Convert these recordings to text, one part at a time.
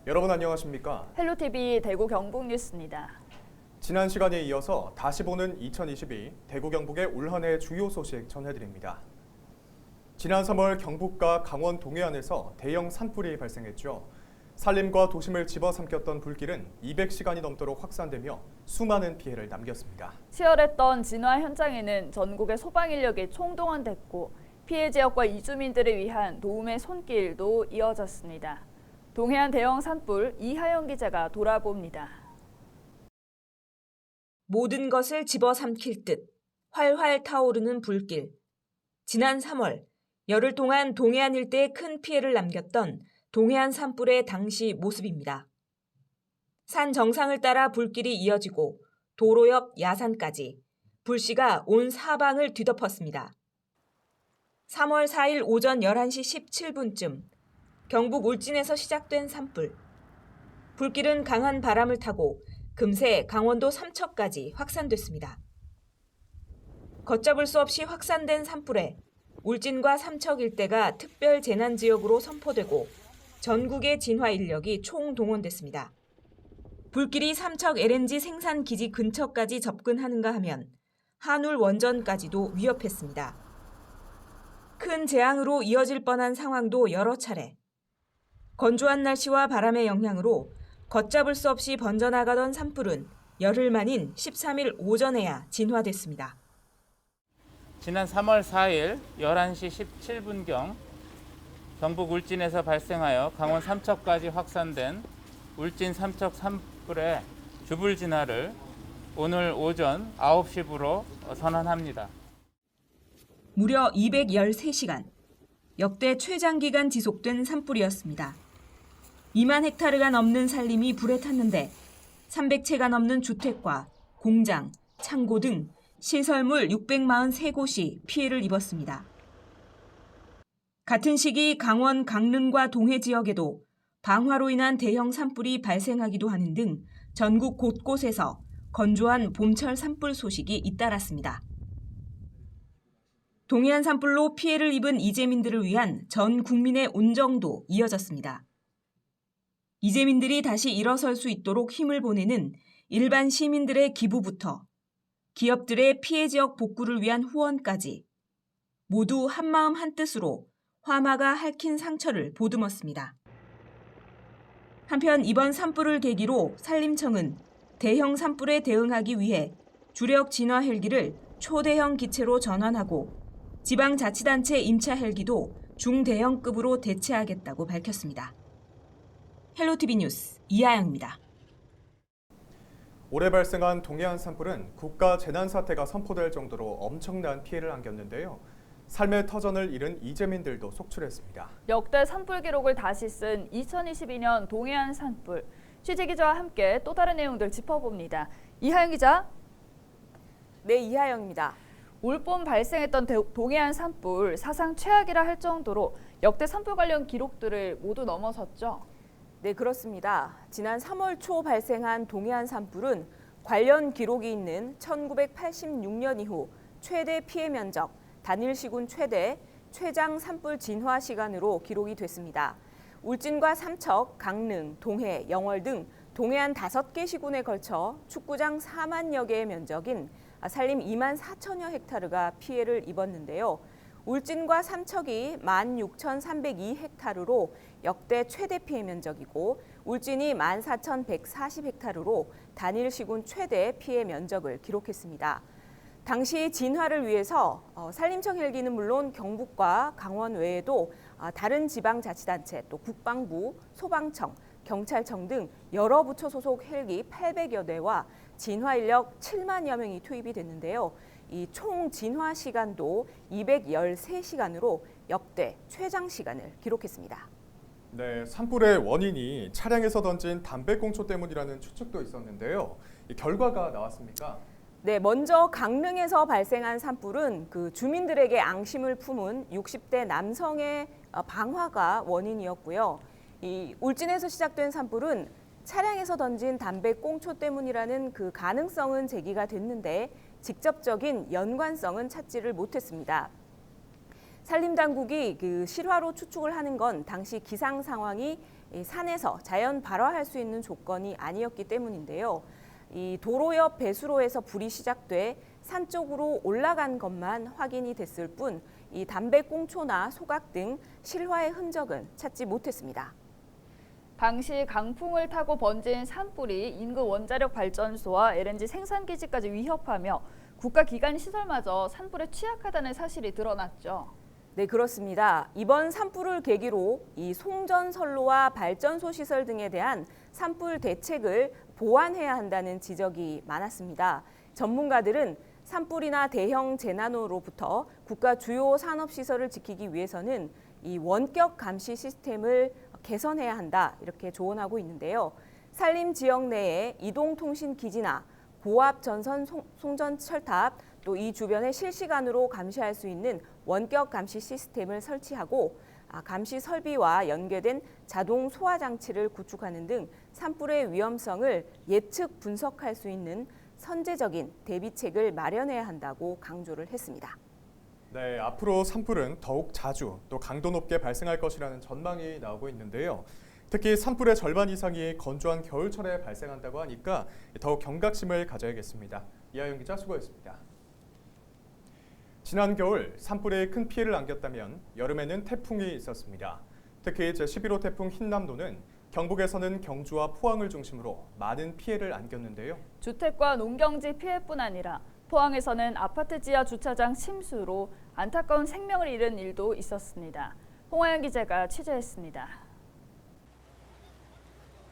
여러분 안녕하십니까? 헬로티비 대구 경북 뉴스입니다. 지난 시간에 이어서 다시 보는 2022 대구 경북의 올 한 해 주요 소식 전해드립니다. 지난 3월 경북과 강원 동해안에서 대형 산불이 발생했죠. 산림과 도심을 집어삼켰던 불길은 200시간이 넘도록 확산되며 수많은 피해를 남겼습니다. 치열했던 진화 현장에는 전국의 소방 인력이 총동원됐고 피해 지역과 이주민들을 위한 도움의 손길도 이어졌습니다. 동해안 대형 산불 이하영 기자가 돌아봅니다. 모든 것을 집어삼킬 듯 활활 타오르는 불길. 지난 3월 열흘 동안 동해안 일대에 큰 피해를 남겼던 동해안 산불의 당시 모습입니다. 산 정상을 따라 불길이 이어지고 도로 옆 야산까지 불씨가 온 사방을 뒤덮었습니다. 3월 4일 오전 11시 17분쯤 경북 울진에서 시작된 산불. 불길은 강한 바람을 타고 금세 강원도 삼척까지 확산됐습니다. 걷잡을 수 없이 확산된 산불에 울진과 삼척 일대가 특별 재난 지역으로 선포되고 전국의 진화 인력이 총동원됐습니다. 불길이 삼척 LNG 생산 기지 근처까지 접근하는가 하면 한울 원전까지도 위협했습니다. 큰 재앙으로 이어질 뻔한 상황도 여러 차례. 건조한 날씨와 바람의 영향으로 걷잡을 수 없이 번져나가던 산불은 열흘 만인 13일 오전에야 진화됐습니다. 지난 3월 4일 11시 17분경 경북 울진에서 발생하여 강원 삼척까지 확산된 울진 삼척 산불의 주불 진화를 오늘 오전 9시부로 선언합니다. 무려 213시간, 역대 최장기간 지속된 산불이었습니다. 2만 헥타르가 넘는 산림이 불에 탔는데 300채가 넘는 주택과 공장, 창고 등 시설물 643곳이 피해를 입었습니다. 같은 시기 강원 강릉과 동해 지역에도 방화로 인한 대형 산불이 발생하기도 하는 등 전국 곳곳에서 건조한 봄철 산불 소식이 잇따랐습니다. 동해안 산불로 피해를 입은 이재민들을 위한 전 국민의 온정도 이어졌습니다. 이재민들이 다시 일어설 수 있도록 힘을 보내는 일반 시민들의 기부부터 기업들의 피해 지역 복구를 위한 후원까지 모두 한마음 한뜻으로 화마가 핥힌 상처를 보듬었습니다. 한편 이번 산불을 계기로 산림청은 대형 산불에 대응하기 위해 주력 진화 헬기를 초대형 기체로 전환하고 지방자치단체 임차 헬기도 중대형급으로 대체하겠다고 밝혔습니다. 헬로티비 뉴스 이하영입니다. 올해 발생한 동해안 산불은 국가 재난사태가 선포될 정도로 엄청난 피해를 안겼는데요. 삶의 터전을 잃은 이재민들도 속출했습니다. 역대 산불 기록을 다시 쓴 2022년 동해안 산불. 취재 기자와 함께 또 다른 내용들 짚어봅니다. 이하영 기자. 네, 이하영입니다. 올봄 발생했던 동해안 산불 사상 최악이라 할 정도로 역대 산불 관련 기록들을 모두 넘어섰죠. 네, 그렇습니다. 지난 3월 초 발생한 동해안 산불은 관련 기록이 있는 1986년 이후 최대 피해 면적, 단일 시군 최대, 최장 산불 진화 시간으로 기록이 됐습니다. 울진과 삼척, 강릉, 동해, 영월 등 동해안 5개 시군에 걸쳐 축구장 4만여 개의 면적인 산림 2만 4천여 헥타르가 피해를 입었는데요. 울진과 삼척이 16,302헥타르로 역대 최대 피해 면적이고 울진이 14,140헥타르로 단일 시군 최대 피해 면적을 기록했습니다. 당시 진화를 위해서 산림청 헬기는 물론 경북과 강원 외에도 다른 지방자치단체, 또 국방부, 소방청, 경찰청 등 여러 부처 소속 헬기 800여 대와 진화 인력 7만여 명이 투입이 됐는데요. 이 총 진화 시간도 213시간으로 역대 최장 시간을 기록했습니다. 네, 산불의 원인이 차량에서 던진 담배꽁초 때문이라는 추측도 있었는데요. 이 결과가 나왔습니까? 네, 먼저 강릉에서 발생한 산불은 그 주민들에게 앙심을 품은 60대 남성의 방화가 원인이었고요. 이 울진에서 시작된 산불은 차량에서 던진 담배꽁초 때문이라는 그 가능성은 제기가 됐는데 직접적인 연관성은 찾지를 못했습니다. 산림당국이 그 실화로 추측을 하는 건 당시 기상 상황이 이 산에서 자연 발화할 수 있는 조건이 아니었기 때문인데요. 이 도로 옆 배수로에서 불이 시작돼 산 쪽으로 올라간 것만 확인이 됐을 뿐 이 담배꽁초나 소각 등 실화의 흔적은 찾지 못했습니다. 당시 강풍을 타고 번진 산불이 인근 원자력 발전소와 LNG 생산기지까지 위협하며 국가기관 시설마저 산불에 취약하다는 사실이 드러났죠. 네, 그렇습니다. 이번 산불을 계기로 이 송전선로와 발전소 시설 등에 대한 산불 대책을 보완해야 한다는 지적이 많았습니다. 전문가들은 산불이나 대형 재난으로부터 국가 주요 산업 시설을 지키기 위해서는 이 원격 감시 시스템을 개선해야 한다 이렇게 조언하고 있는데요. 산림 지역 내에 이동통신 기지나 고압 전선 송전 철탑 또 이 주변에 실시간으로 감시할 수 있는 원격 감시 시스템을 설치하고 감시 설비와 연계된 자동 소화 장치를 구축하는 등 산불의 위험성을 예측 분석할 수 있는 선제적인 대비책을 마련해야 한다고 강조를 했습니다. 네, 앞으로 산불은 더욱 자주 또 강도 높게 발생할 것이라는 전망이 나오고 있는데요. 특히 산불의 절반 이상이 건조한 겨울철에 발생한다고 하니까 더욱 경각심을 가져야겠습니다. 이하영 기자 수고했습니다. 지난 겨울 산불에 큰 피해를 안겼다면 여름에는 태풍이 있었습니다. 특히 제11호 태풍 흰남노는 경북에서는 경주와 포항을 중심으로 많은 피해를 안겼는데요. 주택과 농경지 피해뿐 아니라 포항에서는 아파트 지하 주차장 침수로 안타까운 생명을 잃은 일도 있었습니다. 홍하연 기자가 취재했습니다.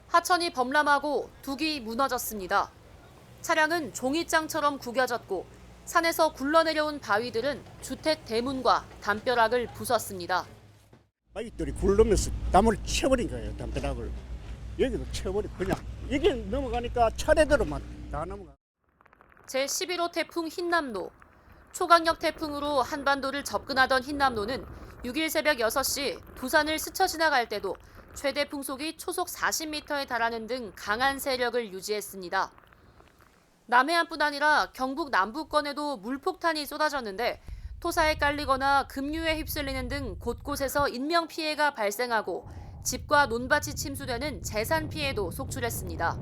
하천이 범람하고 둑이 무너졌습니다. 차량은 종이장처럼 구겨졌고 산에서 굴러내려온 바위들은 주택 대문과 담벼락을 부쉈습니다. 바위들이 굴르면서 담을 쳐버린 거예요. 담벼락을. 여기도 쳐버려 그냥. 이게 넘어가니까 차례대로만 다 넘어가. 제11호 태풍 흰남노. 초강력 태풍으로 한반도를 접근하던 흰남노는 6일 새벽 6시 부산을 스쳐 지나갈 때도 최대 풍속이 초속 40m에 달하는 등 강한 세력을 유지했습니다. 남해안뿐 아니라 경북 남부권에도 물폭탄이 쏟아졌는데 토사에 깔리거나 급류에 휩쓸리는 등 곳곳에서 인명피해가 발생하고 집과 논밭이 침수되는 재산 피해도 속출했습니다.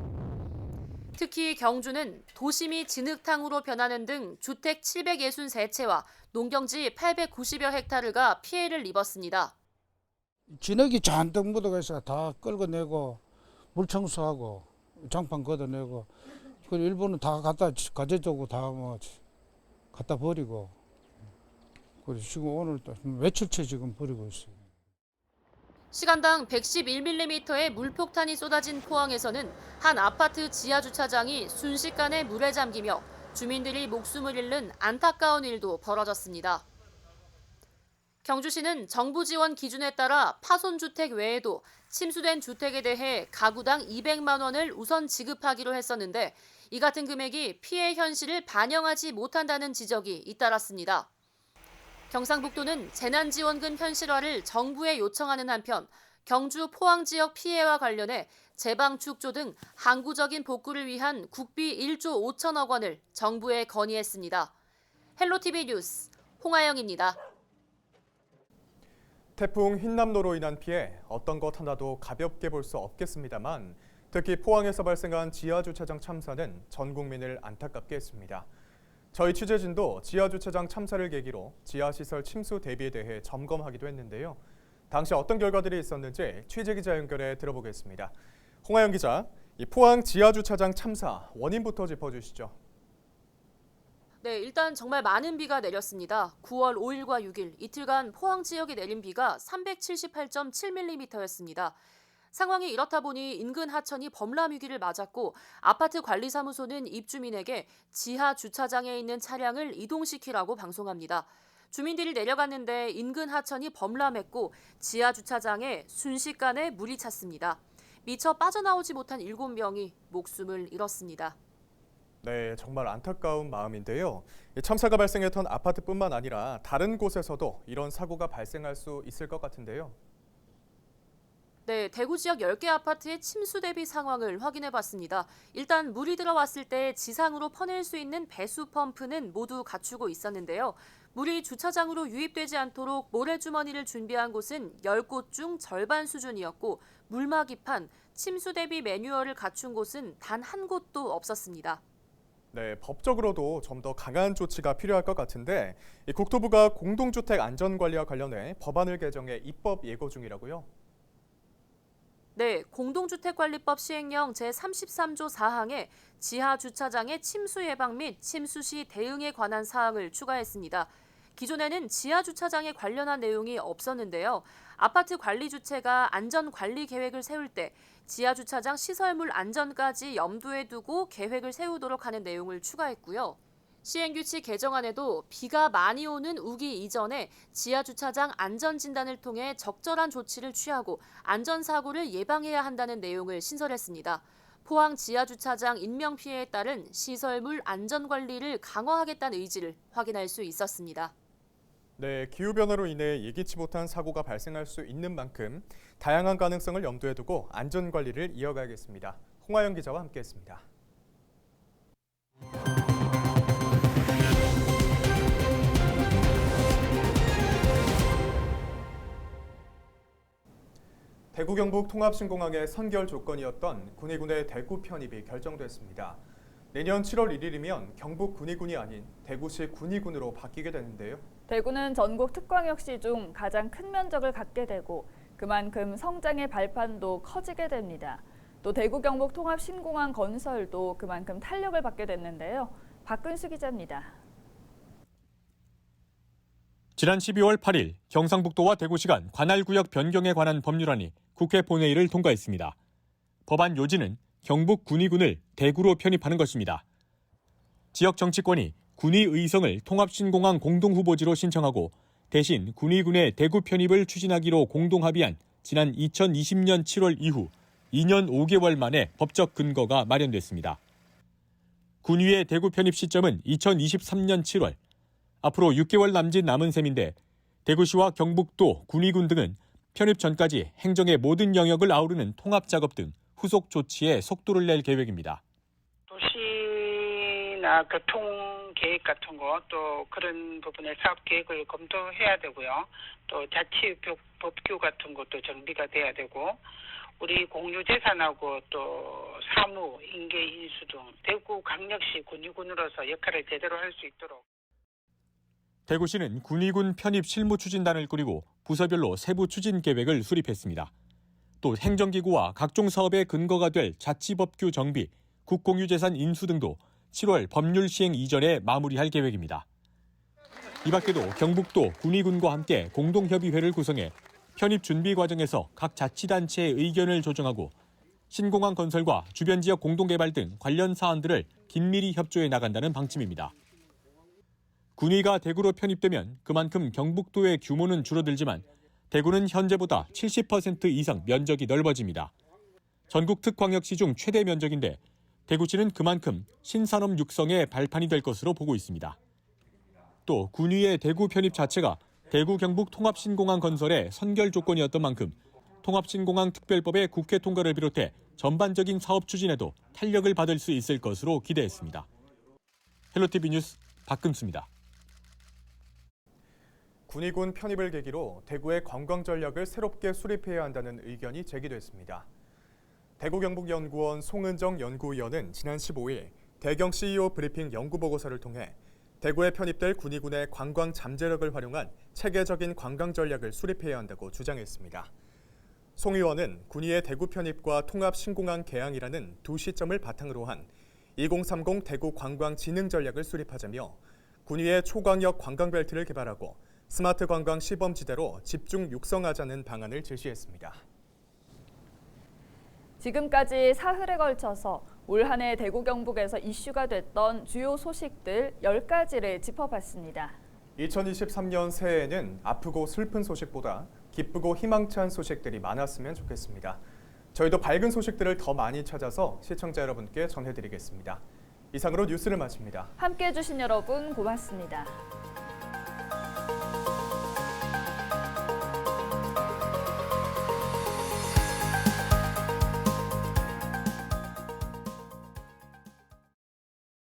특히 경주는 도심이 진흙탕으로 변하는 등 주택 763채와 농경지 890여 헥타르가 피해를 입었습니다. 진흙이 잔뜩 묻어가서 다 끌어내고 물 청소하고 장판 걷어내고 그리고 일부는 다 가져두고 다 뭐 갖다 버리고 그래서 지금 오늘 또 며칠째 지금 버리고 있어요. 시간당 111mm의 물폭탄이 쏟아진 포항에서는 한 아파트 지하 주차장이 순식간에 물에 잠기며 주민들이 목숨을 잃는 안타까운 일도 벌어졌습니다. 경주시는 정부 지원 기준에 따라 파손 주택 외에도 침수된 주택에 대해 가구당 200만 원을 우선 지급하기로 했었는데 이 같은 금액이 피해 현실을 반영하지 못한다는 지적이 잇따랐습니다. 경상북도는 재난지원금 현실화를 정부에 요청하는 한편 경주 포항 지역 피해와 관련해 재방축조 등 항구적인 복구를 위한 국비 1조 5천억 원을 정부에 건의했습니다. 헬로티비 뉴스 홍하영입니다. 태풍 흰남노로 인한 피해 어떤 것 하나도 가볍게 볼 수 없겠습니다만 특히 포항에서 발생한 지하주차장 참사는 전 국민을 안타깝게 했습니다. 저희 취재진도 지하주차장 참사를 계기로 지하시설 침수 대비에 대해 점검하기도 했는데요. 당시 어떤 결과들이 있었는지 취재기자 연결해 들어보겠습니다. 홍하영 기자, 이 포항 지하주차장 참사 원인부터 짚어주시죠. 네, 일단 정말 많은 비가 내렸습니다. 9월 5일과 6일 이틀간 포항 지역에 내린 비가 378.7mm였습니다. 상황이 이렇다 보니 인근 하천이 범람 위기를 맞았고 아파트 관리사무소는 입주민에게 지하 주차장에 있는 차량을 이동시키라고 방송합니다. 주민들이 내려갔는데 인근 하천이 범람했고 지하 주차장에 순식간에 물이 찼습니다. 미처 빠져나오지 못한 7명이 목숨을 잃었습니다. 네, 정말 안타까운 마음인데요. 참사가 발생했던 아파트뿐만 아니라 다른 곳에서도 이런 사고가 발생할 수 있을 것 같은데요. 네, 대구 지역 10개 아파트의 침수 대비 상황을 확인해 봤습니다. 일단 물이 들어왔을 때 지상으로 퍼낼 수 있는 배수 펌프는 모두 갖추고 있었는데요. 물이 주차장으로 유입되지 않도록 모래주머니를 준비한 곳은 10곳 중 절반 수준이었고 물막이판, 침수 대비 매뉴얼을 갖춘 곳은 단 한 곳도 없었습니다. 네, 법적으로도 좀 더 강한 조치가 필요할 것 같은데 이 국토부가 공동주택 안전관리와 관련해 법안을 개정해 입법 예고 중이라고요? 네, 공동주택관리법 시행령 제33조 4항에 지하 주차장의 침수 예방 및 침수 시 대응에 관한 사항을 추가했습니다. 기존에는 지하 주차장에 관련한 내용이 없었는데요. 아파트 관리 주체가 안전관리 계획을 세울 때 지하 주차장 시설물 안전까지 염두에 두고 계획을 세우도록 하는 내용을 추가했고요. 시행규칙 개정안에도 비가 많이 오는 우기 이전에 지하 주차장 안전진단을 통해 적절한 조치를 취하고 안전사고를 예방해야 한다는 내용을 신설했습니다. 포항 지하 주차장 인명피해에 따른 시설물 안전관리를 강화하겠다는 의지를 확인할 수 있었습니다. 네, 기후변화로 인해 예기치 못한 사고가 발생할 수 있는 만큼 다양한 가능성을 염두에 두고 안전관리를 이어가야겠습니다. 홍하영 기자와 함께했습니다. 대구 경북 통합신공항의 선결 조건이었던 군의군의 대구 편입이 결정됐습니다. 내년 7월 1일이면 경북 군의군이 아닌 대구시 군의군으로 바뀌게 되는데요. 대구는 전국 특광역시 중 가장 큰 면적을 갖게 되고 그만큼 성장의 발판도 커지게 됩니다. 또 대구 경북 통합신공항 건설도 그만큼 탄력을 받게 됐는데요. 박근수 기자입니다. 지난 12월 8일 경상북도와 대구시 간 관할구역 변경에 관한 법률안이 국회 본회의를 통과했습니다. 법안 요지는 경북 군의군을 대구로 편입하는 것입니다. 지역 정치권이 군의 의성을 통합신공항 공동후보지로 신청하고 대신 군의군의 대구 편입을 추진하기로 공동합의한 지난 2020년 7월 이후 2년 5개월 만에 법적 근거가 마련됐습니다. 군의의 대구 편입 시점은 2023년 7월. 앞으로 6개월 남짓 남은 셈인데 대구시와 경북도, 군의군 등은 편입 전까지 행정의 모든 영역을 아우르는 통합 작업 등 후속 조치에 속도를 낼 계획입니다. 도시나 교통 계획 같은 거 또 그런 부분의 사업 계획을 검토해야 되고요. 또 자치 법규 같은 것도 정비가 돼야 되고 우리 공유재산하고 또 사무, 인계 인수 등 대구 강력시 군의군으로서 역할을 제대로 할 수 있도록. 대구시는 군의군 편입 실무추진단을 꾸리고 부서별로 세부 추진 계획을 수립했습니다. 또 행정기구와 각종 사업의 근거가 될 자치법규 정비, 국공유재산 인수 등도 7월 법률 시행 이전에 마무리할 계획입니다. 이 밖에도 경북도 군의군과 함께 공동협의회를 구성해 편입 준비 과정에서 각 자치단체의 의견을 조정하고 신공항 건설과 주변 지역 공동개발 등 관련 사안들을 긴밀히 협조해 나간다는 방침입니다. 군의가 대구로 편입되면 그만큼 경북도의 규모는 줄어들지만 대구는 현재보다 70% 이상 면적이 넓어집니다. 전국 특광역시 중 최대 면적인데 대구시는 그만큼 신산업 육성의 발판이 될 것으로 보고 있습니다. 또 군의의 대구 편입 자체가 대구 경북 통합신공항 건설의 선결 조건이었던 만큼 통합신공항 특별법의 국회 통과를 비롯해 전반적인 사업 추진에도 탄력을 받을 수 있을 것으로 기대했습니다. 헬로티비 뉴스 박금수입니다. 군의군 편입을 계기로 대구의 관광 전략을 새롭게 수립해야 한다는 의견이 제기됐습니다. 대구경북연구원 송은정 연구위원은 지난 15일 대경 CEO 브리핑 연구보고서를 통해 대구에 편입될 군의군의 관광 잠재력을 활용한 체계적인 관광 전략을 수립해야 한다고 주장했습니다. 송 의원은 군의의 대구 편입과 통합 신공항 개항이라는 두 시점을 바탕으로 한 2030 대구 관광 진흥 전략을 수립하자며 군의의 초광역 관광벨트를 개발하고 스마트 관광 시범지대로 집중 육성하자는 방안을 제시했습니다. 지금까지 사흘에 걸쳐서 올 한 해 대구 경북에서 이슈가 됐던 주요 소식들 10가지를 짚어봤습니다. 2023년 새해에는 아프고 슬픈 소식보다 기쁘고 희망찬 소식들이 많았으면 좋겠습니다. 저희도 밝은 소식들을 더 많이 찾아서 시청자 여러분께 전해드리겠습니다. 이상으로 뉴스를 마칩니다. 함께해 주신 여러분 고맙습니다.